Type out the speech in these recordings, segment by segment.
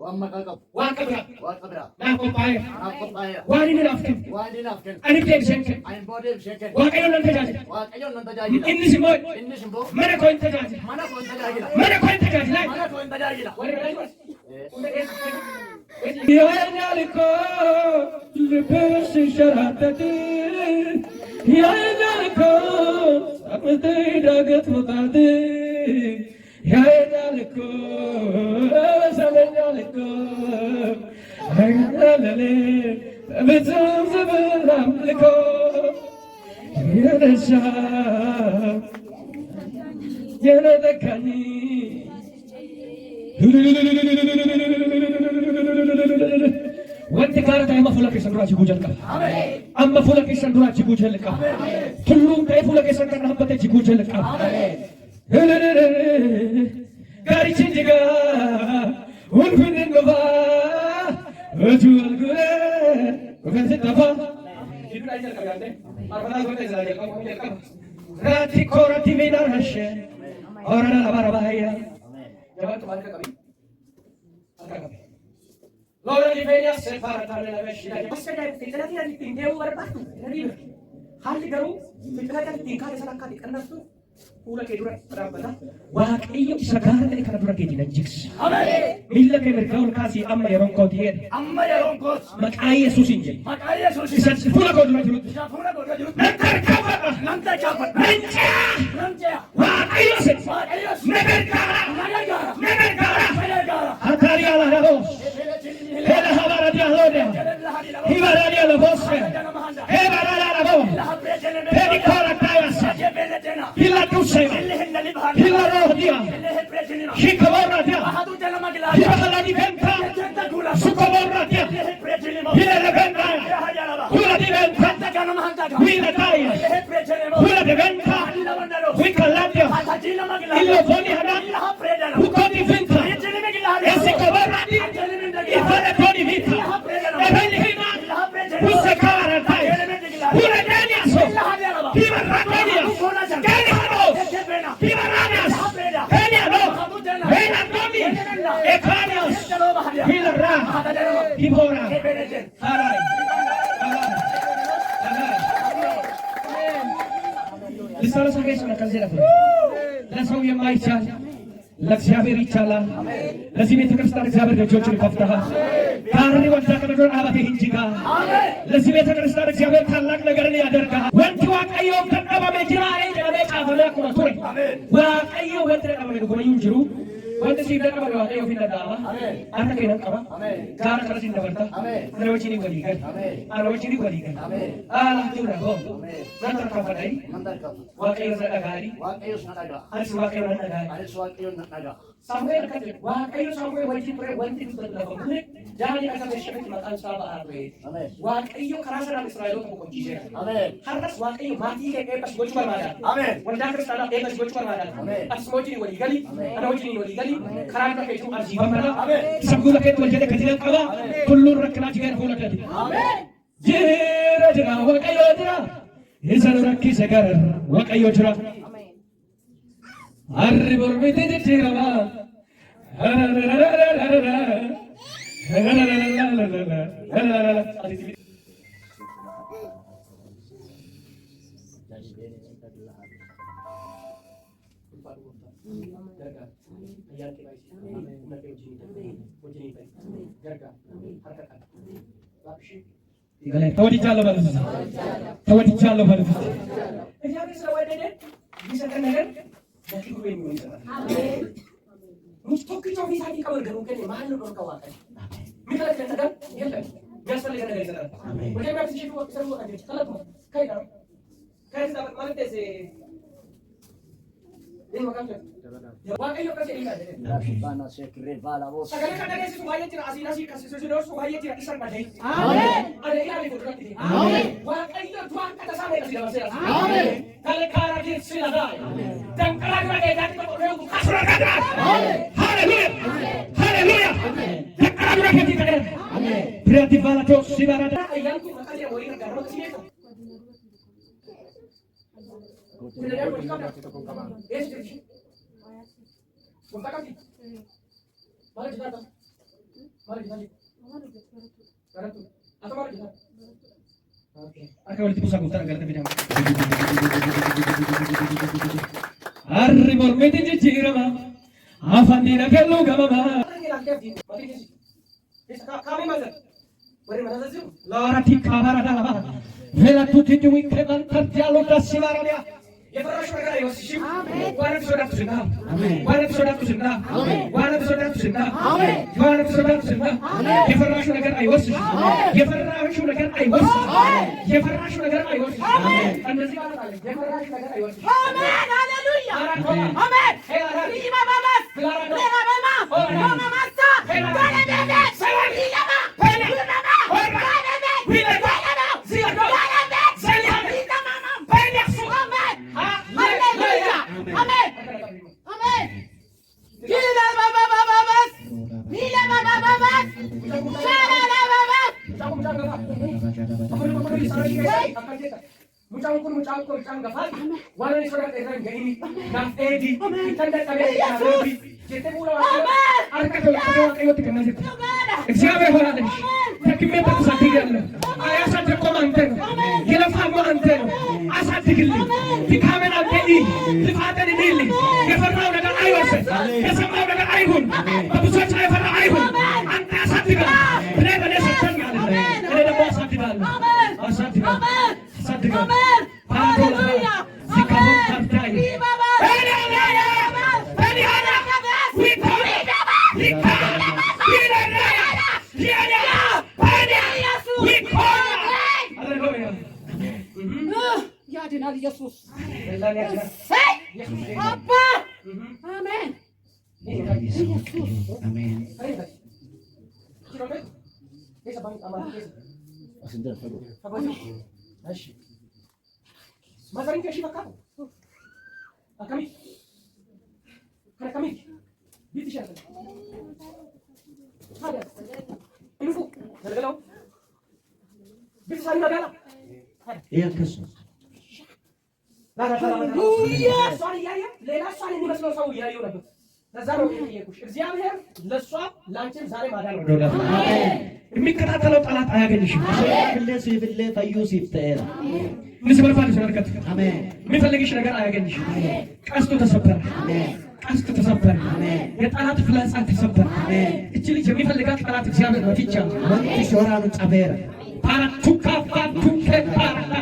Wamakakap. Wakabra. Wakabra. Nakopaya. Nakopaya. Wani nilafkin. Wadi nafkin. Ani tem shenken. Ayin body shaken. Wakayo nan tajaji. Wakayo nan tajagila. Inni simoy. Inni simbo. Mana ko tajaji. Mana ko tajagila. Mana ko tajaji. Mana ko tajagila. Wani bala. يا ذلك لبس شراتتي يا ذلك أبدي دقت مطادي يا ذلك سمع ذلك هيا للي بتزوج بالأملك يا نشا يا ندكني wanti gaara ta'e amma fuula keessan duraa jiguu jalqaba. Amma fuula keessan duraa jiguu jalqaba. Tulluun ta'e fuula keessan kan dhaabbatee jiguu jalqaba. Gaarichi jigaa ulfinni dhufaa hojii wal guree gogaansi tafaa. Raati koorati miidhaa rashee orana laba rabaayyaa. Jabaatu maal akka qabi? Akka qabi. Lola di benya separata nella vescina. Basta che fitrati di tindeu barbato. Nariba. Halli garu fitrati di tinkare sarakati kannasu. Pula ke dura rabata. Waaqayyo isa gaara ta'e kana dura keetiin ajjigsi. Ameen. Milla kee mirgaa ol kaasii amma yeroon kooti jedhe. Amma yeroon kooti. Maqaa Yesuusiin jedhe. Maqaa Yesuusiin. Isa fuula koo dura jirutti. Isa fuula koo dura jirutti. Nan tarkaafadha. Nan tarkaafadha. Nan ce'a. Nan ce'a. Waaqayyo se. Waaqayyo se. Na gargaara. Na gargaara. Na gargaara. Na gargaara. Hatari ala rabos. Hela habara dia lodia. Hibara dia lobos. Hebara la lobos. Hedi kora tayas. Hila dushe. Hila rodia. Hikabora dia. Hibara di venta. Sukabora dia. Hila de venta. Hula di venta. Hila tayas. Hula de venta. Hikaladia. Hila boni hada. Hukodi venta. Esi kabora dia. Ifale boni vita. Ebeni hina. Huse kara tayas. Hula danias. Hila rakadias. Kani haros. Hila radias. Kani haros. Hila doni. Ekanias. Hila ra. Hibora. Harai. Lisala sa keso na kanzela po. Lasaw yung maichan. ለእግዚአብሔር ይቻላል። ለዚህ ቤተ ክርስቲያን እግዚአብሔር ደጆቹን ይከፍታል። ካህን ወንታ ከመዶር አባቴ እንጂጋ ለዚህ ቤተ ክርስቲያን እግዚአብሔር ታላቅ ነገርን ያደርጋል። ወንቱ ዋቀዮ ተቀበመ ጅራሬ ጀለቤ ጫፈለ ቁረቱሬ ዋቀዮ ወንተ ተቀበመ ጎመዩን ጅሩ ወንተ ሲደቀበ ዋቀዮ ፊንዳዳማ አንተ ከነን ቀባ ጋር ከረሲ እንደበርታ አለወጪኒ ወዲገር አለወጪኒ ወዲገር አላችሁ ነው ነንተር ከፈዳይ ዋቀዮ ዘዳጋሪ ዋቀዮ ሰዳጋ አንስ ዋቀዮ ነዳጋ አንስ ዋቀዮ ነዳጋ ሳሙኤል ከተ ዋቀዮ ሳሙኤል ወጪ ፕሬ ወንቲ ተደረገ ዳኒ አከበሽበት ማጣን ሳባ አርቤ ዋቀዮ ከራሰራ እስራኤል ተቆንጂ ጀ አሜን ሐረስ ዋቀዮ ማቲ ከቀበስ ጎጭ በርማዳ አሜን ወንዳ ክርስቲያና ከቀበስ ጎጭ በርማዳ አሜን አስሞጂኒ ወዲገሊ አናዎጂኒ ወዲገሊ ከራንተ ከይቱ አርጂ በመራ አሜን ሰጉለ ከት ወጀደ ከዲነ ቀባ ሁሉ ረክናት ገር ሆነከት አሜን ጅራ ጅራ ዋቀዮ ጅራ ይዘን ረኪ ሰገር ዋቀዮ ጅራ Arri borbite de tirava. ተወድጃለሁ ማለት ነው። ተወድጃለሁ ማለት ነው። እግዚአብሔር ስለወደደ ይሰጠን ነገር ለክብሩ የሚሆን ይሰጣል። አሜን። ሙስቶክቾ ፊሳቲ ቀበል ገሩ ከኔ ማን ነው ከዋቀ ሚከለከለ ነገር የለም። ያስፈልገ ነገር ይሰጣል። አሜን። ወደ ጋር ሲሽቱ ወቅት ሰሩ አንዴ ተለጥሞ ከይዳ ከይዳ ማለት እዚህ ይሄ ወቃቸው ዋቀዮ ከዚህ ይላል ባና ሸክሬ ባላ ቦስ ሰገለ ከደገ ሲሱ ባየት አሲናሲ ከሲሱ ሲዶስ ባየት ይሰር ባደይ አሜን። አለ ይላል ይቆጥራት አሜን። ዋቀዮ ዱአን ከተሳለ ከሲዳሰ አሜን። ከለካራ ዲስ ሲላዳ አሜን። ደንቀራ ገደ ዳት ተቆረው ካስራጋዳ አሜን። ሃሌሉያ ሃሌሉያ አሜን። ደንቀራ ገደ ከቲ አሜን። ብራቲ ባላቶ ሲባራዳ ያንቱ ከከለ ወሪ ጋር ነው ሲኔ Akka walitti buusaa gooftaan galata fidama. Harri mormiti jijjiirama. Afaan diina kelluu gamama. Loora tikkaa bara dhalaba. Vela tutti diwi keban tartialo dassimaramia. የፈራሽ ነገር አይወስሽም። ዋናት ሶዳት ዝና ዋናት ሶዳት ዝና ዋናት ሶዳት ዝና ዋናት ሶዳት ዝና የፈራሽ ነገር አይወስሽም። የፈራሽ ነገር አይወስሽም። የፈራሽ ነገር አይወስሽም። እንደዚህ ማለት አለ። የፈራሽ ነገር አይወስሽም። አሜን ሃሌሉያ አሜን ሄላ ባባስ ሄላ ባባ ሆና ማሳ ሄላ ባባ ሰላም ይላማ ሄላ ባባ ሄላ ባባ እግዚአብሔር ሆናለሽ ተክሜ ተሳድጋለሁ አያሳድቆም አንተ ነው የለፋማ አንተ ነው አሳድግልኝ ድካሜን አንተይ ልፋቴን እልልኝ የፈራው ነገር አይወርሰኝ የሰማው ነገር አይሁን በብዙዎች የፈራ አይሁን አንተ አሳድጋለህ እኔ በኔ ሰጥተኝ አለ እኔ ደግሞ አሳድጋለሁ አሳድጋለሁ ሃሌሉያ ሲካቦን ታርታይ ያድናል ኢየሱስ አባ አሜን አሜን ሌላ እሷን የሚመስለው ሰው እያየሁ ነበር። ለዛ ነው የጠየኩሽ። እግዚአብሔር ለእሷ ለአንቺም ዛሬ ማዳን ነው። የሚከታተለው ጠላት አያገኝሽም። ንስበርፋልሽ በርከት የሚፈልግሽ ነገር አያገኝሽም። ቀስቱ ተሰበረ። ቀስቱ ተሰበረ። የጠላት ፍላጻ ተሰበረ። እቺ ልጅ የሚፈልጋት ጠላት እግዚአብሔር በፊቻ ወንት ሾራኑ ጻበረ ፓራቱካ ፓቱከ ፓራታ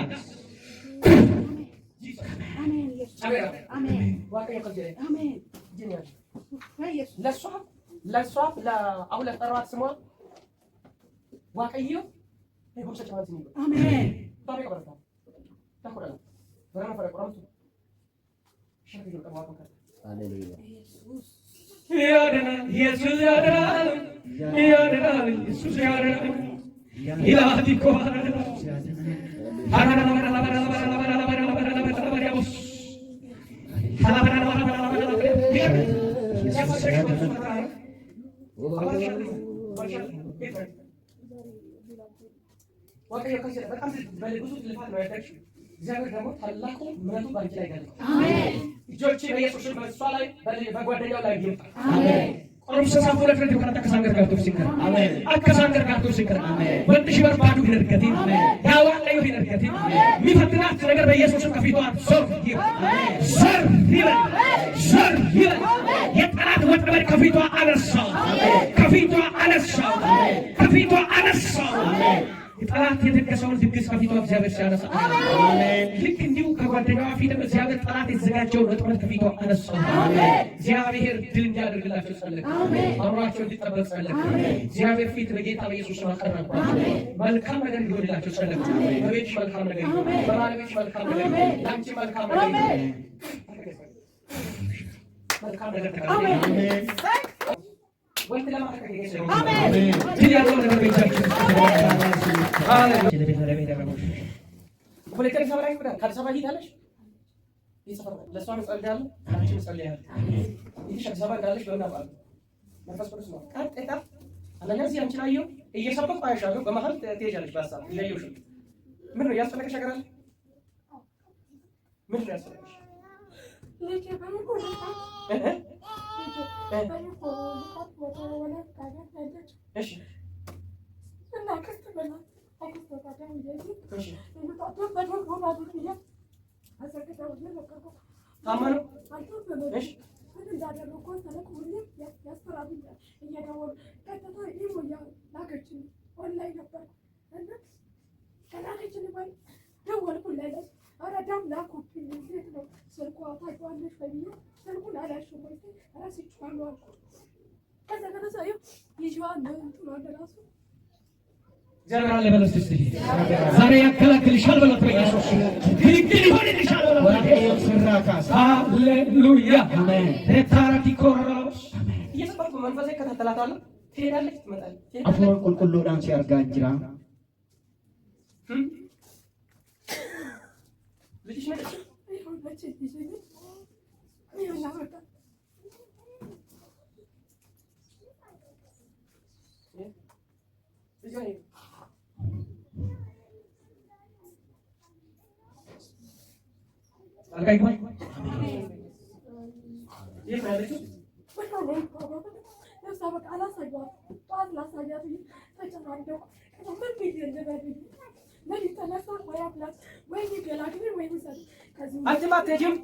አሜን ዋቀየ ከጀ አሜን ጂኒያ ለሷ ለአሁን ለጠራት ስሟ ዋቀየ ይሁንሰች ማለት ነው። አሜን ታሪክ በረታ ታቆራለ በረና ፈረቆራም ሸክዩ ተባቆ ሃሌሉያ ያደና ኢየሱስ ያደና ያደና ኢየሱስ ያደና ኢላቲ ኮራ በጣም ብዙ ልፋት ነው ያደረግሽው። እግዚአብሔር ደግሞ ታላቁ ምሕረቱ ባንቺ ላይ ገለጠ። አሜን። እጆቼ በኢየሱስ በእሷ ላይ በጓደኛው ላይ ይምጣ። አሜን። ቆሮምሰሳ ሁለት ይወጣ ከሳንገር ጋር ተወሲከ አሜን። አከሳንገር ጋር ተወሲከ አሜን። ወንድሽ በርባዱ ይነርከቲ አሜን። ያዋቀዩ ይነርከቲ አሜን። የሚፈትናት ነገር በኢየሱስ ከፊቷ ዞር ይበል ዞር ይበል ዞር ይበል። የጠላት ወጥመድ ከፊቷ አነሳው ከፊቷ አነሳው ከፊቷ አነሳው። ጠላት የተደገሰውን ድግስ ከፊቷ እግዚአብሔር ሲያነሳ አሜን። ልክ እንዲሁ ከጓደኛዋ ፊትም እግዚአብሔር ጠላት የተዘጋጀውን ወጥመድ ከፊቷ አነሳው አሜን። እግዚአብሔር ድል እንዲያደርግላቸው ጸለይኩ። አምሯቸው እንዲጠበቅ ጸለይኩ። እግዚአብሔር ፊት በጌታ በኢየሱስ ስም አቀረብኩ። መልካም ነገር እንዲሆንላቸው ጸለይኩ። በቤትሽ መልካም ነገር ይሁን፣ በባለቤትሽ መልካም ነገር ይሁን፣ ለአንቺ መልካም ነገር ይሁን። መልካም ነገር ተቀበል። አሜን። ወንድ ለማድረግ ይገኛል። አሜን። ድል ያለው ነገር በእጃችሁ ሁለተኛ ሰው ላይ ወደ ከአዲስ አበባ ሄዳለሽ። ይሰፈር ለሷ ጸልያለሁ። አንቺ ጸልያለሁ። ይሄ አዲስ አበባ እንዳለሽ ለሆነ አባል መንፈስ ቅዱስ ነው። ቀጥታ አንደኛ እዚህ አንቺ ላይ እየሰበኩ አይሻለሁ። በመሀል ትሄጃለሽ። በሀሳብ ይለዩሽ። ምን ነው ያስፈልግሽ ነገር አለ? ምን ነው ያስፈልግሽ? እሺ እና ከስተበላ አከስተታደም ይዘይ እሺ እንታቶ በዶሮ ባዱት ይያ አሰከታው ለከርኩ ታማኑ አንተ በመ እሺ ምን እንዳደረኩ ተለቁ ሁሉ ያስተራብኛል እየደወሉ ከተታ ይሞያ ላከችኝ ኦንላይን ነበር እና ከላከችኝ ባይ ደወልኩላት አረዳም ላኩብኝ እንዴት ነው ስልኳ ታውቂዋለሽ በብዬ ስልኩን አላልሽም ወይ እረስቼዋለሁ አልኩ ከዛ ከተሳዩ ይዤዋ ነው ራሱ እግዚአብሔር አለ በለስ እስቲ ዛሬ ያከላክልሻል በላት በኢየሱስ ግልግል ይሆንልሻል በላት ስራካስ ሃሌሉያ አሜን ተታራቲ ኮራስ እየሰበኩ መንፈሴ ከተተላታለ ትሄዳለች ትመጣለች አፎር ቁልቁሉዳን ሲያርጋ እንጅራ ልጅሽ ነች ይሁን በጭ ይዘኝ ይሁን አወጣ ልጅ አልካይ ወይ ይሄ ማለት ሰበቃ አላሳያት ጠዋት ላሳያት ተጨማሪው ከምን ቢል እንደበድል ለሊት ተነሳ ወይ አፍላት ወይ ገላግሪ ወይ ምሰል ከዚህ አንቺማ አትሄጂም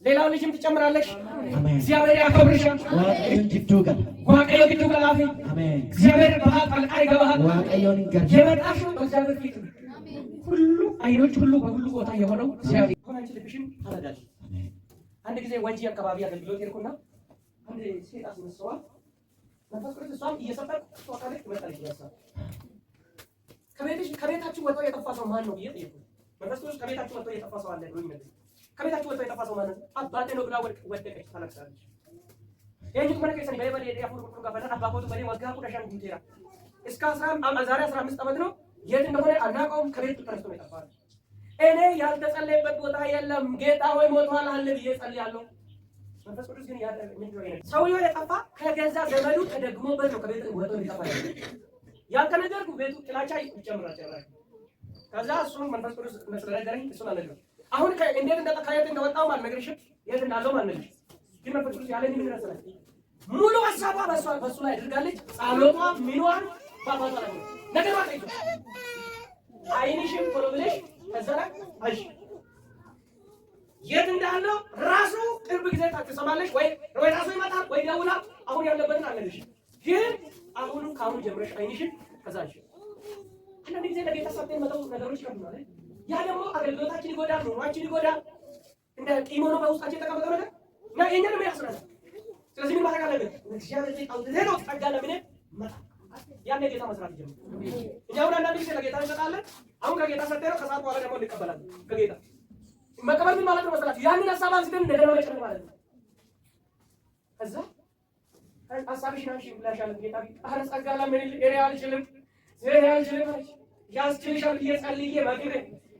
ሌላው ልጅም ትጨምራለች እግዚአብሔር ያከብርሻል ዋቀዮን ጅዱ ገል ዋቀዮ ግዱ ገላፊ አሜን እግዚአብሔር ባህል ጣልቃ ይገባል ዋቀዮን ገር የመጣሽው በእግዚአብሔር ፊት ሁሉ አይኖች ሁሉ በሁሉ ቦታ የሆነው እግዚአብሔር ሆነ አንቺ ልብሽን ታረዳለሽ አንድ ጊዜ ወንጂ አካባቢ አገልግሎት ሄድኩና አንድ ሴት አስነሳዋ መንፈስ ቅዱስ እሷም እየሰበክ ተዋካለች ትመጣለች ያሳ ከቤታችሁ ወጥቶ የጠፋ ሰው ማን ነው ብዬ ጠየቁ መንፈስ ቅዱስ ከቤታችሁ ወጥቶ የጠፋ ሰው አለ ብሎኝ ነበር ከቤታችሁ ወጥቶ የጠፋ ሰው ማን ነው አባቴ ነው ብላ ወደቀች ታለቅሳለች የእንጂ ማለት ከሰኒ በሌላ ያፉሩ ቁጥሩ ጋር ፈና አባቦቱ በሌላ ወጋ ቁዳሻን ጉንቴራ እስከ 10 ዛሬ 15 ዓመት ነው የት እንደሆነ አናውቀውም ከቤቱ ተነስቶ ነው የጠፋው እኔ ያልተጸለየበት ቦታ የለም ጌታ ሆይ ሞቷል አለ ብዬ ጸልያለሁ መንፈስ ቅዱስ ግን ሰውየው የጠፋ ከገዛ ዘመዱ ተደግሞበት ነው ከቤቱ ወጥቶ ሊጠፋ ያን ከነገርኩ ቤቱ ጥላቻ ይጨምራል ጨራሽ ከዛ እሱን መንፈስ ቅዱስ ስለነገረኝ እሱን አነገርኩ አሁን እንዴት እንደተካየት እንደወጣው ማለት ነገርሽ የት እንዳለው ማለት ነው ግን መንፈስ ቅዱስ ያለኝ ምን ረሰለ ሙሉ ሐሳቧ በሱ ላይ አድርጋለች ጸሎቷ ሚኗን ባባታ ላይ ነገር ማጥይቱ አይንሽም ቶሎ ብለሽ ከዛ ላይ አሽ የት እንዳለው ራሱ ቅርብ ጊዜ ታከሰማለሽ ወይ ራሱ ይመጣል ወይ ደውላ አሁን ያለበትን አለልሽ ግን አሁን ካሁን ጀምረሽ አይንሽን ከዛሽ አንዳንድ ጊዜ ለጌታ ሰጥተን መተው ነገሮች ይከብዱናል ያ ደግሞ አገልግሎታችን ይጎዳል ኑሯችን ይጎዳል እንደ ቂሞኖ በውስጣችን የተቀመጠ ነገር እና የኛ ደግሞ ያስራል ስለዚህ ምን ማድረግ አለብን እግዚአብሔር ሊቃውንት ሄዶ ጸጋ ለምን መጣ ያኔ ጌታ መስራት ይጀምራል እኛ አሁን አንዳንድ ጊዜ ለጌታ እንሰጣለን አሁን ከጌታ ሰጥተን ከሰዓት በኋላ ደግሞ እንቀበላለን ከጌታ መቀበል ምን ማለት ነው መሰላችሁ ያንን ሐሳብ አንስተን እንደገና መጨረስ ማለት ነው ከዛ ሐሳብሽ ናሽ ብላሻል ጌታ አረ ጸጋ ለምን አልችልም ያስችልሻል እየጸልዬ ማግሬ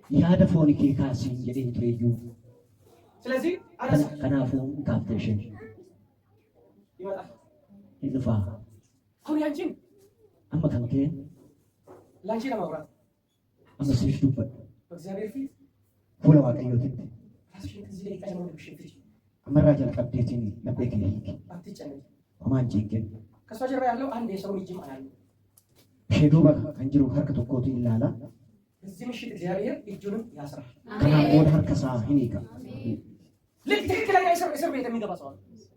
ያደፎን ኬካሲን የዴትሬዩ ስለዚህ ከናፉ ካፍተሽን ይመጣል ይልፋ አሁን ያንቺን አመካንከን ላንቺ ለማውራት አመስልሽ ዱበት በእግዚአብሔር ፊት ሁሉ ዋቀዮት ራስሽን ከዚህ ላይ ቀድሞ ልብሽት አመራጃ ቀብዴቲን ለበክ ይልክ አትጨነቂ ማንጂ ግን ከሷ ጀርባ ያለው አንድ የሰው ልጅ ማለት ነው ሼዶባ ከንጅሩ ሀርከ ተቆቱ ይላላ እዚህ ምሽት እግዚአብሔር እጁንም ያስራል ከናቦድ ሀርከሳ ሂኒካ ልክ ትክክለኛ እስር ቤት የሚገባ ሰው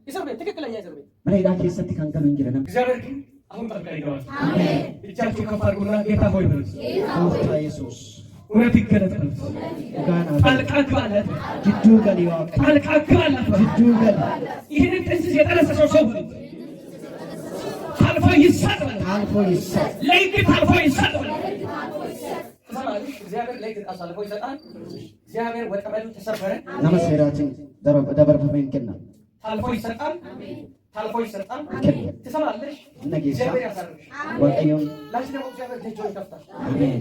እስር ቤት ትክክለኛ እስር ቤት መሬዳ ከሰት ካንከሉ እንጅረና እግዚአብሔር ግን አሁን ጠርቃ ይገባል አሜን እጃችሁ ከፍ አድርጉና ጌታ ሆይ በሉት ጌታ ኢየሱስ እውነት ይገለጥበት ጋና ጣልቃ ግባለት ጅዱ ገሊዋ ጣልቃ ግባለት ጅዱ ገል ይህንን ጥንስስ የጠነሰሰው ሰው አልፎ ይሰጣል አልፎ ይሰጥ ለይቅት አልፎ ይሰጣል እግዚአብሔር ለይቅት አሳልፎ ይሰጣል እግዚአብሔር ወጥመዱ ተሰበረ ለመስራችን ደበር ፈንከና አልፎ ይሰጣል ታልፎ ይሰጣል ትሰማለሽ ነጌሳ እግዚአብሔር ያሳርፍሽ ዋቀዮን ላንቺ ደግሞ እግዚአብሔር ደጆን ይከፍታል አሜን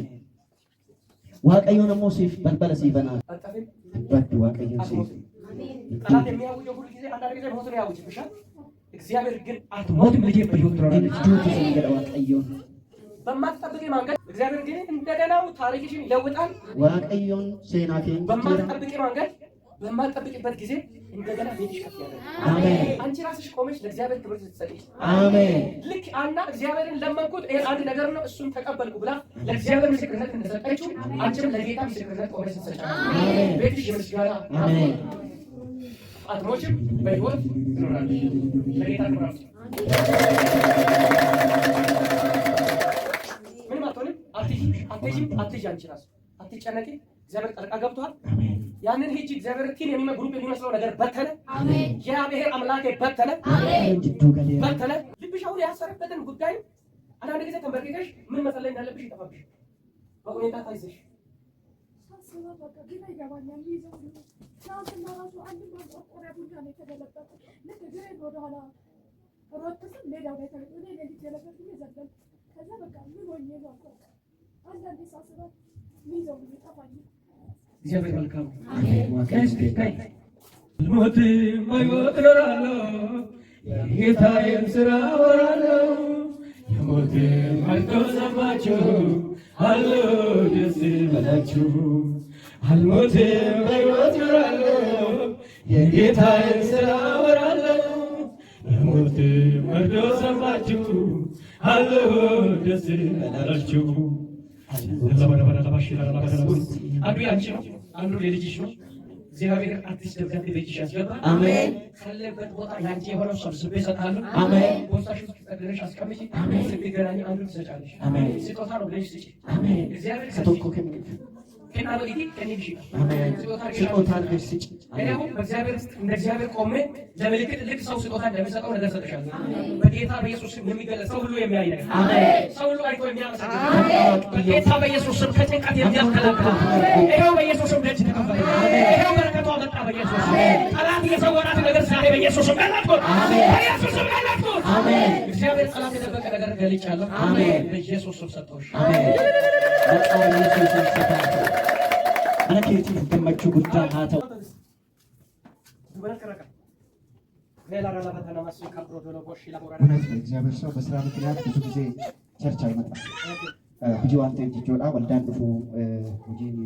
ዋቀዮን ሞሲፍ በልበለ ሲበና አጣፈም በድ ዋቀዮን ሲፍ ጠላት የሚያውጀው ሁሉ ጊዜ አንዳንድ ጊዜ ሞትን ያውጅብሻል እግዚአብሔር ግን አትሞትም ልጄ በሕይወት ትኖራለች ጁት ሲንገዳ ዋቀዮን በማትጠብቂ መንገድ እግዚአብሔር ግን እንደገናው ታሪክሽን ይለውጣል ዋቀዮን ሴናኬን በማትጠብቂ መንገድ በማልጠብቅበት ጊዜ እንደገና ቤትሽ ከፍ ያደርጋል። አሜን። አንቺ ራስሽ ቆመሽ ለእግዚአብሔር ክብር ስትሰጪ አሜን። ልክ አና እግዚአብሔርን ለመንኩት ይሄ አንድ ነገር ነው እሱን ተቀበልኩ ብላ ለእግዚአብሔር ምስክርነት እንደሰጠችው አንቺም ለጌታ ምስክርነት ቆመሽ ስትሰጪ ቤትሽ የምስጋና አሜን። አጥሮችም በሕይወት ይኖራሉ። ለጌታ ክብር ምንም አትሆንም። አትሄጂም አንቺ ራስ አትጨነቂ። እግዚአብሔር ጣልቃ ገብቷል። ያንን ሂጂ እግዚአብሔር ቲን ግሩፕ የሚመስለው ነገር በተነ። እግዚአብሔር አምላክ በተነ። በተነ። ልብሽ አሁን ያሰረበትን ጉዳይ አንዳንድ ጊዜ ተንበርክከሽ ምን መጸለይ እንዳለብሽ ይጠፋብሽ። በሁኔታ ታይዘሽ ሳስበው በቃ ግን አይገባኛል። ይዘው ትናንትና ራሱ አንድ ማንቆርቆሪያ ቡና ነው የተገለበጠ። ልክ ግሬን ወደኋላ ሮጥስም ሜዳው ላይ ተገለበጠ። እኔ ሌሊት የለበትኩኝ ዘለን። ከዛ በቃ ምን ሆኜ ነው አንዳንዴ ሳስበው ይዘው ይጠፋኛል። እግዚአብሔር መልካም ሞት ማይሞት እኖራለሁ የጌታዬን ሥራ አወራለሁ። የሞት ማይቶ ሰማችሁ አሎ ደስ ይበላችሁ። አልሞትም ማይሞት እኖራለሁ የጌታዬን ሥራ አወራለሁ። የሞት ማይቶ ሰማችሁ አሎ ደስ ይበላችሁ። አንዱ ያንቺ ነው፣ አንዱ የልጅሽ ነው። እግዚአብሔር አዲስ ደብዳቤ በእጅሽ ያስገባል። አሜን። ካለበት ቦታ ያንቺ የሆነው ሰብስቤ እሰጥሃለሁ። አሜን። ቦርሳሽ ውስጥ ቀድረሽ አስቀምጪ። ስትገናኝ አንዱን ትሰጫለሽ። ስጦታ ነው ብለሽ ስጪ። እግዚአብሔር ስጦታ አድርገሽ ስጪ። እኔ አሁን በእግዚአብሔር ውስጥ እንደ እግዚአብሔር ቆሜ ለምልክት ልክ ሰው ስጦታ እንደሚሰጠው ነገር ሰጥሻለሁ። በጌታ በኢየሱስ ስም የሚገለጽ ሰው ሁሉ የሚያይ ነገር፣ ሰው ሁሉ አይቶ የሚያመሰግን በጌታ በኢየሱስ ስም ከጭንቀት የሚያከላክል ይኸው በኢየሱስ ስም ደጅ ተከፈተ። ይኸው በረከቷ መጣ በኢየሱስ ስም። ጠላት የሰወራት ነገር ዛሬ በኢየሱስ ስም ገለጥኩት። በኢየሱስ ስም ገለጥኩት። እግዚአብሔር ጠላት የደበቀ ነገር ገልጫለሁ። በኢየሱስ ስም ሰጠሁሽ። Mana keetii gammachuu guddaa haa ta'u. እውነት ነው። እግዚአብሔር ሰው በስራ ምክንያት ብዙ ጊዜ ቸርች አይመጣም። hojii waan ta'eef jechuudha. Waldaan dhufu hojiin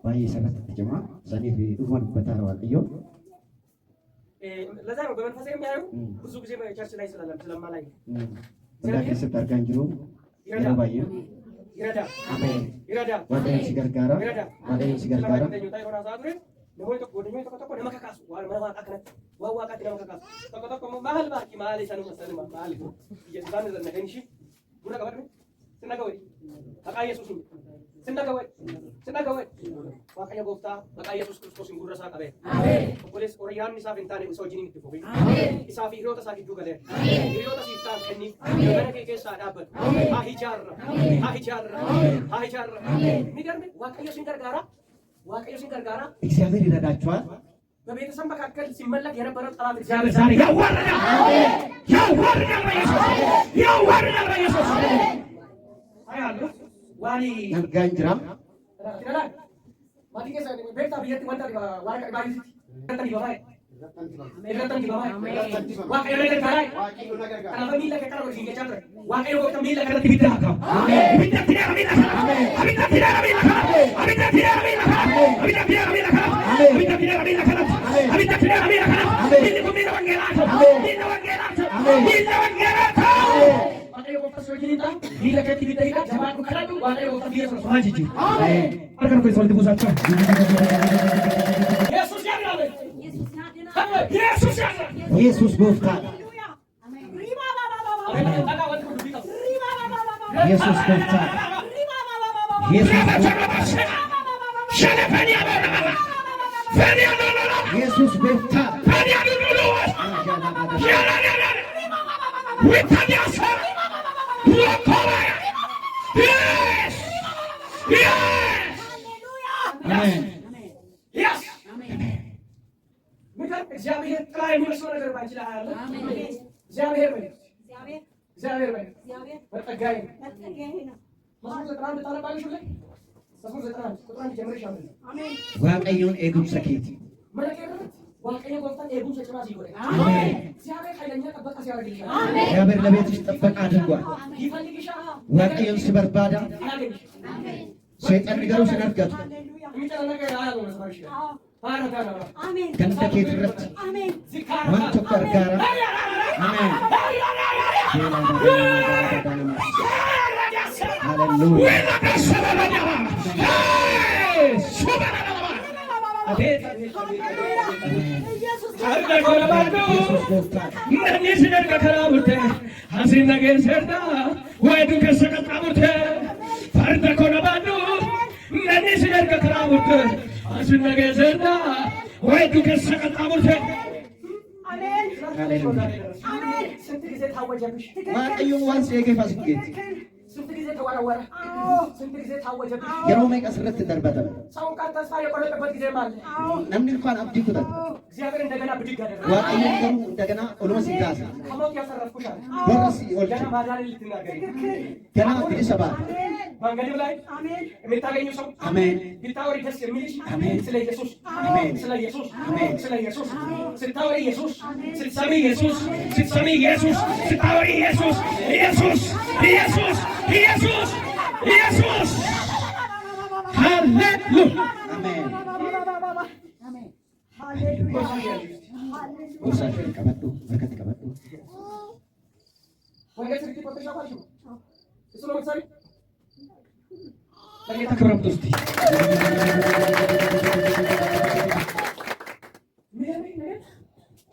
baay'ee sarratti ጀማ ሰኔፍ dhufuun በታረ waaqayyoon ለዛ ነው በመንፈስ የሚያዩ ብዙ ጊዜ ቸርች ላይ ስለማላይ ወዳ keessatti argaa hin jiru yeroo baay'ee ይረዳል። አሜን። ይረዳል። waaqayyoon si gargaara. waaqayyoon si gargaara. namoonni tokko nama kakaasu waan mana waaqaa kanatti waan waaqaatti nama kakaasu tokko tokko maal baaki maal sanuma maal isaan irra nagan ishii buna qabadhu sinna gawai maqaa yesuusin sinna gawai waaqayyo gooftaa maqaa yesuus kiristoosiin gurra isaa qabee obboleessi horiyyaan isaaf hin taane isa wajjin itti fufi isaa fi hiriyoota isaa gidduu galee hiriyoota siif ta'an kenniif mana kee keessaa dhaabbatu haa ijaarra ni darbe waaqayyo sin gargaara. waaqayyo sin gargaara። እግዚአብሔር ይረዳችኋል። በቤተሰብ መካከል ሲመለክ የነበረው ጠላት እግዚአብሔር ዛሬ ያዋርዳል። በኢየሱስ አያሉ ዋኒ ነጋንጅራም ይላል ማዲከሳ ቤታ ቢየት ወንታ ዋራ ባይዚ ተንተን ይባይ waaqayyo ነገር ጋራይ kana famiglia che caro sin chiamare waaqayyo con famiglia che ti bidraka abita tirare abita waaqayyo con famiglia mila che ti bidraka jamaatu karatu waaqayyo con famiglia sono mangici perché questo volete usarci ኢየሱስ ጎፍታ ኢየሱስ ጎፍታ ኢየሱስ ጎፍታ እግዚአብሔር ጥላ የሚመስለው ነገር ባንቺ ላይ አለ። እግዚአብሔር መጠጋዬ ነው። መዝሙር 91 ታነባለሽ ሁሌ? መዝሙር 91 ቁጥር 1 ጀምረሽ አንብቢ። waaqayyoon eegumsa keeti. waaqayyo gooftaan eegumsa cimaa siif godhe። እግዚአብሔር ኃይለኛ ጥበቃ ሲያደርግልሻል። እግዚአብሔር ለቤትሽ ጥበቃ አድርጓል። ይፈልግሻል። waaqayyoon si barbaada. ያገኝሽ ሰይጣን garuu sin argatu. የሚጨነቅ ነገር አያለው መስማሽ ganda kee irratti waan tokko argaara. Ameen. Waaqayyoon waan seeqeef as geesse. ስንት ጊዜ ተወረወረ? ስንት ጊዜ ታወጀብሽ? yeroo meeqa asirratti darbatame? ሰው እንኳን ተስፋ የቆረጠበት ጊዜ ማለት namni እንኳን abdii kutata. እግዚአብሔር እንደገና ብድግ አደረገ። waaqayyoon garuu እንደገና ኦሎማ ሲጋሳ ከሞት ያሰረፍኩሽ አለ። warra si ገና oolche ማዳንን ልትናገሪ ገና bilisa baate. መንገድም ላይ የምታገኙ ሰው አሜን ብታወሪ ደስ የሚልሽ አሜን ስለ ኢየሱስ አሜን ስለ ኢየሱስ አሜን ስለ ኢየሱስ ስታወሪ ኢየሱስ ስትሰሚ ኢየሱስ ስትሰሚ ኢየሱስ ስታወሪ ኢየሱስ ኢየሱስ ኢየሱስ ኢየሱስ ኢየሱስ ሃሌሉያ አሜን Usahakan kabatu, berkat kabatu. ወንጌል ስርጭት ወጥተሽ አውቃለሽ? እሱ ነው ምሳሌ ለጌታ ክብር አምጡ እስቲ።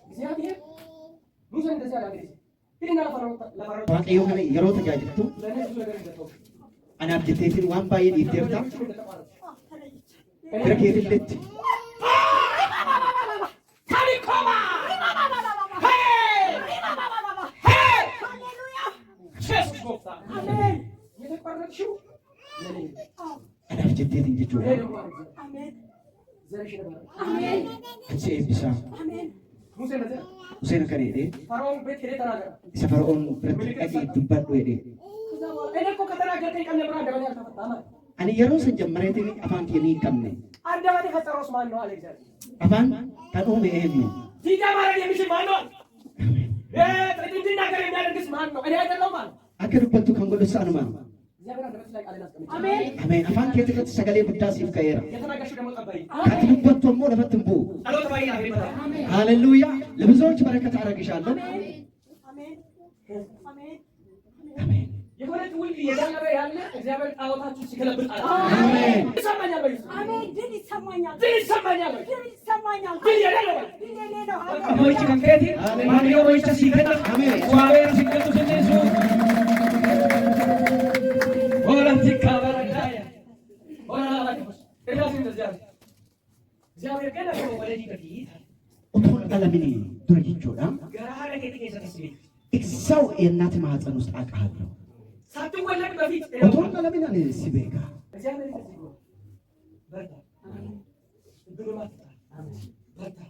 እግዚአብሔር ሙሴን እንደዚህ አለ እንግዲህ ሂድና ለፈርዖን waaqayyo kana yeroo tajaajiltu ለእኔ ብዙ ነገር እንደተው anaaf jetteetiin waan baay'ee dhiifteerta bira keetilletti anaaf jetteetiin jechuudha achi eebbisaa ሙሴ እንደዚህ አለ Museen akkana jedhee ፈርዖን ቤት ሄደህ ተናገር isa fara'oon biratti dhaqee dubbadhu jedhee እኔ እኮ ከተናገርከኝ ቀን ጀምሮ አንደበቴ አልተፈታም አለ ani yeroo san jammareetiin afaan kee ni qabne አንደበቴ የፈጠረውስ ማን ነው አለ እግዚአብሔር afaan kan uume eenyu ዲዳ ማድረግ የሚችል ማን ነው እንድናገር የሚያደርግስ ማን ነው እኔ አይደለሁም አለ akka dubbattu kan godhu anuma እግዚአብሔር አንደበት ላይ ቃልን አስቀምጧል ameen afaan keetti irratti sagalee guddaa siif ka'eera የተናገርሽው ደግሞ ጠባይ ati dubbattu ammoo lafatti hin bu'u ጸሎት ባይ ያፈታ ሃሌሉያ ለብዙዎች በረከት አደርግሻለሁ አሜን የሆነ ትውልድ እየዳነበ ያለ እግዚአብሔር ጣዖታችሁ ሲገለብጥ አለ አሜን ይሰማኛል በይ ድል ይሰማኛል። ድል ይሰማኛል በይ ድል ይሰማኛል። ድል የሌለው በይ ድል የሌለው Moichi kan keeti, maaliyo moicha siikata, waabeera siikatu sinneesu. Oolanti kaabaraadaya. እግዚአብሔር ገና ደግሞ ወደዚህ በፊት utuu hin dhalamin dura jechuudha ገራሃ ለከት ከሰተስ ቤት እዛው የእናት ማህፀን ውስጥ አውቃለሁ ሳትወለድ በፊት utuu hin dhalamin ani si beeka እግዚአብሔር እንደዚህ ነው በርታ እድሉ ማጥታ በርታ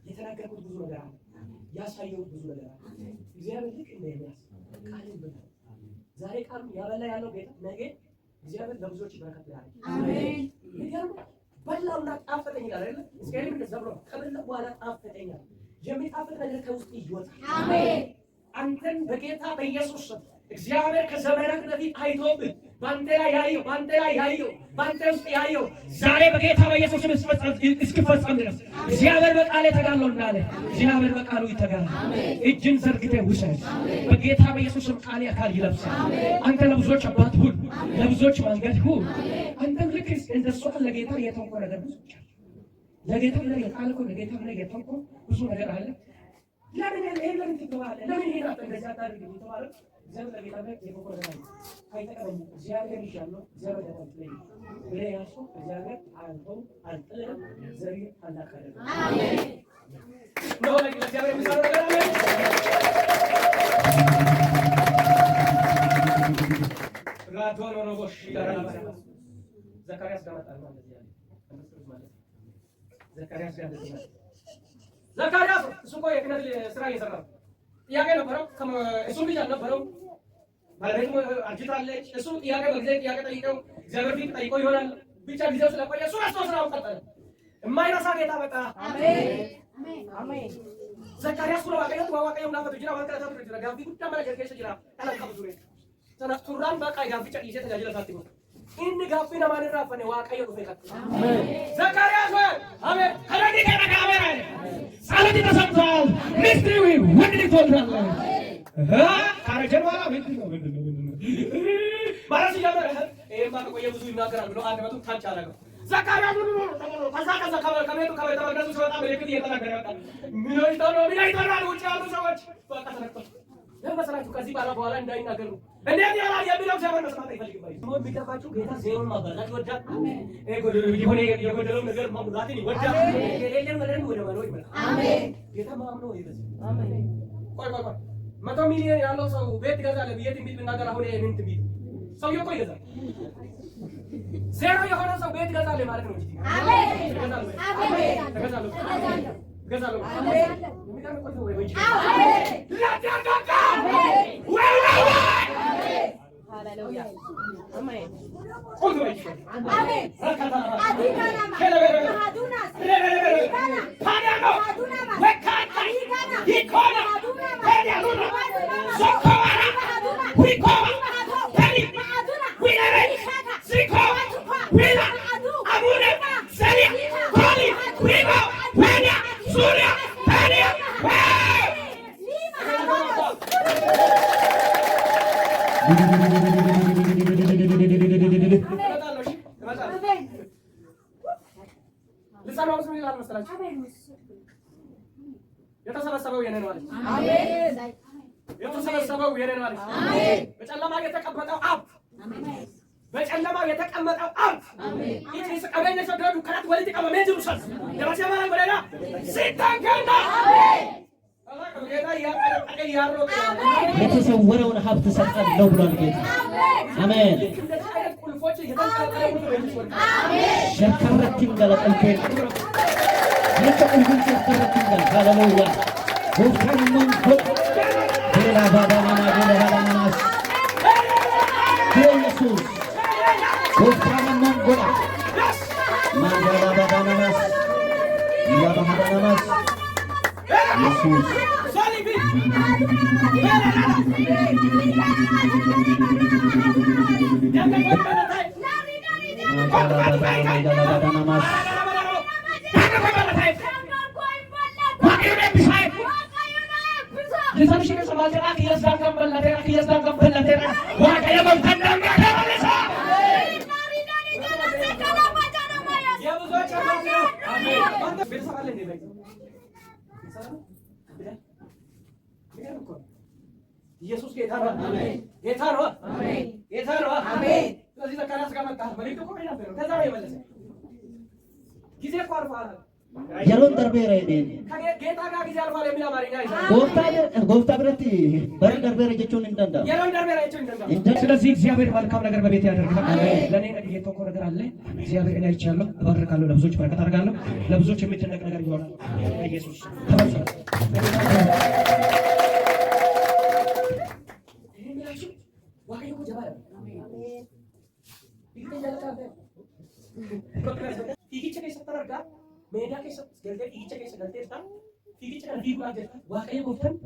የተናገርኩት ብዙ ነገር አለ ያሳየሁት ብዙ ነገር አለ እግዚአብሔር ልክ እንደ ኤልያስ ቃልን በላ ዛሬ ቃሉ ያበላ ያለው ጌታ ነገ እግዚአብሔር ለብዙዎች በረከት ያደርጋል አሜን ይገርም በላውና ጣፈጠኝ ይላል አይደል እስከዚህ እንደዛ ብሎ ከበላ በኋላ ጣፈጠኝ የሚጣፍጥ ነገር ከውስጥ ይወጣል አሜን አንተን በጌታ በኢየሱስ ስም እግዚአብሔር ከዘመናት በፊት አይቶብህ ባንተ ላይ ያየው ባንተ ውስጥ ያየው ዛሬ በጌታ በኢየሱስ ስም እስኪፈጸም ድረስ እግዚአብሔር በቃል ተጋለው እንዳለ እግዚአብሔር በቃሉ ይተጋል እጅን ዘርግተህ ውሰድ በጌታ በኢየሱስ ስም ቃል አካል ይለብሳል አንተ ለብዙዎች አባት ሁን ለብዙዎች መንገድ ሁን አንተም ልክ እንደሱ ለጌታ የተንኮ ነገር ብዙ ለጌታ ላይ የቃልኮ ለጌታ ላይ የተንኮ ብዙ ነገር አለ ለምን ትተዋለህ ለምን ሄዳት እንደዛ ታደርግ ይተዋለህ እግዚአብሔር ለጌታ ላይ የተንኮ ነገር አለ አይተቀበሉ እግዚአብሔር ይሻለው እግዚአብሔር ያጠልኝ ለያሱ እግዚአብሔር አንተው አንጥልም ዘሪ አላካለ አሜን ነው ለእግዚአብሔር የሚሰራው ነገር አሜን ራቶሎ ሮቦሽ ይላል ዘካርያስ ጋር መጣ ማለት ያለ ዘካርያስ ጋር እንደዚህ ዘካርያስ እሱ እኮ የክህነት ስራ እየሰራ ነው ጥያቄ ነበረው እሱ ልጅ አልነበረው ባለቤቱ አርጅታለች እሱ ጥያቄ በጊዜ ጥያቄ ጠይቀው እግዚአብሔር ፊት ጠይቆ ይሆናል ብቻ ጊዜው ስለቆየ እሱ ራሱ ስራውን ቀጠለ የማይረሳ ጌታ በቃ አሜን አሜን ዘካርያስ ብሎ ዋቀየት ዋቀየው ናፈቱ ጅራ ወልከታ ጋቢ ጉዳ ማለት ከሰ ጅራ ታላቀ ብዙ ነው ተነፍቱራን በቃ ጋቢ ጨቅ ይዘት ተጋጅለ ታጥቁ inni gaaffii namaan irraa fane waaqayyo dhufe qaqqabe. Zakariyaas ወይ አሜን ከረዲ ከረካበረ ጸሎት ተሰምቷል። ሚስጥሩ ወንድ ልጅ ትወልዳለህ። ካረጀን በኋላ ምንድን ነው ማለት ሲጀምር ይሄማ ቆየ ብዙ ይናገራል ብሎ አንድ መቶ ታች አደረገው። ዘካርያስ ከዛ ከቤቱ ከቤተ መቅደሱ ሲወጣ ምልክት እየተናገረ ይወጣል። ምን ይጠራል ውጭ ያሉ ሰዎች በቃ ተነክቷል። ለምሳሌ ከዚህ በኋላ እንዳይናገሩ እንዴት ያላል የሚለው እግዚአብሔር መስማት አይፈልግም። ሞት ቢከፋችሁ ጌታ ዜሮን ማባዛት ይወዳል። የጎደለው ነገር ማሙላትን ይወዳል። የሌለን ነገር ወደ መኖር ይመጣል። አሜን። ጌታ ማምኖ ይበዝ። አሜን። ቆይ 100 ሚሊዮን ያለው ሰው ቤት ይገዛል ብዬ ትንቢት ብናገር አሁን ይሄ ምን ትንቢት ሰውዬው እኮ ይገዛል። ዜሮ የሆነ ሰው ቤት ይገዛል ማለት ነው። አሜን። ይገዛል። አሜን። ይገዛል። ገዛለው አሜን የሚቀር ቆይ ወይ ወይ አሜን ለዳዳዳ አሜን ወይ ሃሌሉያ አሜን ቆይ ወይ አሜን አዲጋና ማዱና ታዳኖ ወካታ ይኮና ታዳኖ ሶኮራ ዊኮራ ታዲ ዊነሬ ሲኮ ዊና አቡነ ሰሪ ኮሊ ዊባ ዋና ሱሪያ ታዲያ ልሳናው ስም ይላል መሰላችሁ የተሰበሰበው የኔ ነው አለች። አሜን። የተሰበሰበው የኔ ነው አለች። አሜን። በጨለማ የተቀመጠው አብ አሜን። በጨለማ የተቀመጠው አብ አሜን። ኢየሱስ ቀበኔ ሰደዱ ከራት ወልድ ቀበኔ ጀሩሳሌም ደረሰማ ወለላ ሲታገና አሜን። የተሰወረውን ሀብት ሰጣለሁ ብሏል ጌታ። አሜን። ሸከረቲን ገለቀልቴን ለተቁልኩን ሸከረቲን ሃሌሉያ ወፍራን መንጎ ሌላ ባባና ሌላ ባባናስ ኢየሱስ ወፍራን መንጎ ማንደላ ባባናስ ያባናስ ኢየሱስ ኢየሱስ ጌታ ነው። አሜን። ጌታ ነው። አሜን። ጌታ ነው። አሜን። ስለዚህ ዘካርያስ ጋር መጣ። መልእክቱ እኮ ነበር። ከዛ ነው የመለሰ ጊዜ ቋርጧል። የሮን ደርቤራ ይደን ጌታ ጋር ጊዜ አልፏል የሚል አማርኛ ይዛል። ጎፍታ ብረት በር ደርቤራ ጀቾን እንደንዳ የሮን ደርቤራ ጀቾን እንደንዳ። ስለዚህ እግዚአብሔር መልካም ነገር በቤት ያደርጋል። ለኔ የተኮ ነገር አለ። እግዚአብሔር እኔ አይቻለሁ፣ እባርካለሁ፣ ለብዙዎች በረከት አደርጋለሁ። ለብዙዎች የሚደነቅ ነገር ይሆናል። ኢየሱስ ተባረክ። waaqayyo ko jabaa amen biqiltuu jalqabee fiigicha keessatti argaa meedaa keessatti galtee fiigicha keessa galtee ta'a fiigicha kana fiiguudhaaf jedha waaqayyo gooftaan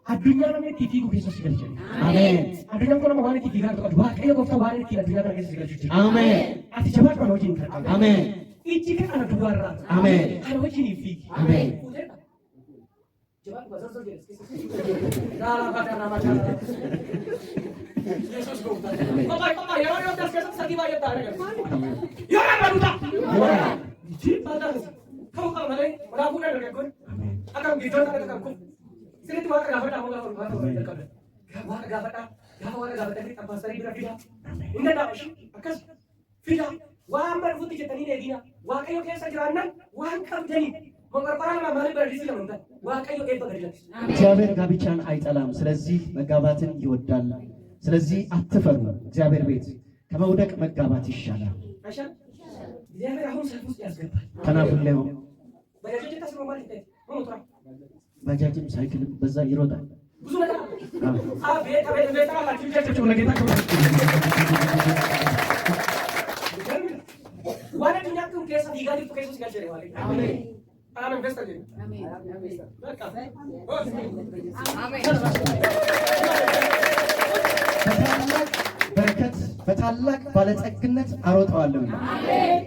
addunyaa namni itti fiiguu keessatti galchee amen addunyaan kun nama waan itti fiigaa tokko waaqayyo gooftaan waan itti addunyaa kana keessatti galchuu jira amen ati jabaa kana hojiin kan amen ijji kana dubarraa amen kana hojiin fiigi amen jabaa bazarsa jedhe daala badana badana Yesus gooftaa. Kophaa yeroo yoo das keessatti sadii baay'ee ta'aa jiru. Yoo nama duuta. Jii baataas. Ka'u qaba malee walaa fuudhaa dargaggoon. Akkam giddootaa akka qabu kun. Sirriitti waaqa gaafadhaa moo gaafa waaqa gaafadhaa. Gaafa waaqa gaafadhaa abbaasarii bira fidaa. Inni dadhaaba akkas fidaa. Waan barfuutti jettanii eegina. Waaqayyo keessa jiraannan waan qabdanii. እግዚአብሔር ጋብቻን አይጠላም። ስለዚህ መጋባትን ይወዳል። ስለዚህ አትፈሩ። እግዚአብሔር ቤት ከመውደቅ መጋባት ይሻላል። እግዚአብሔር አሁን ሰልፍ ውስጥ ያስገባል። ከናፍሌው ባጃጅም ሳይክልም በዛ ይሮጣል። ብዙ ነገር አቤት አቤት ቤት አላችሁ ጀጀቹ ለጌታ ዋና ዱንያኩም ከሰ ዲጋዲ ከሱስ ጋር ጀሬ ዋለ አሜን አሜን በስተጀ አሜን አሜን በቃ አሜን በረከት ታላቅ ባለጸግነት አሮጠዋለሁ ይላል።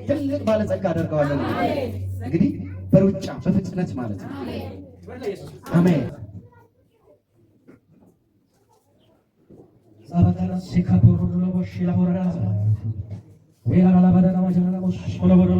ትልቅ ባለጸጋ አደርገዋለሁ። እንግዲህ በሩጫ በፍጥነት ማለት ነው። አሜን። ሳባታና ሲካፖሩ ለቦሽ ለቦራዛ ወይላ ላባዳና ማጀና ቦሽ ለቦዶ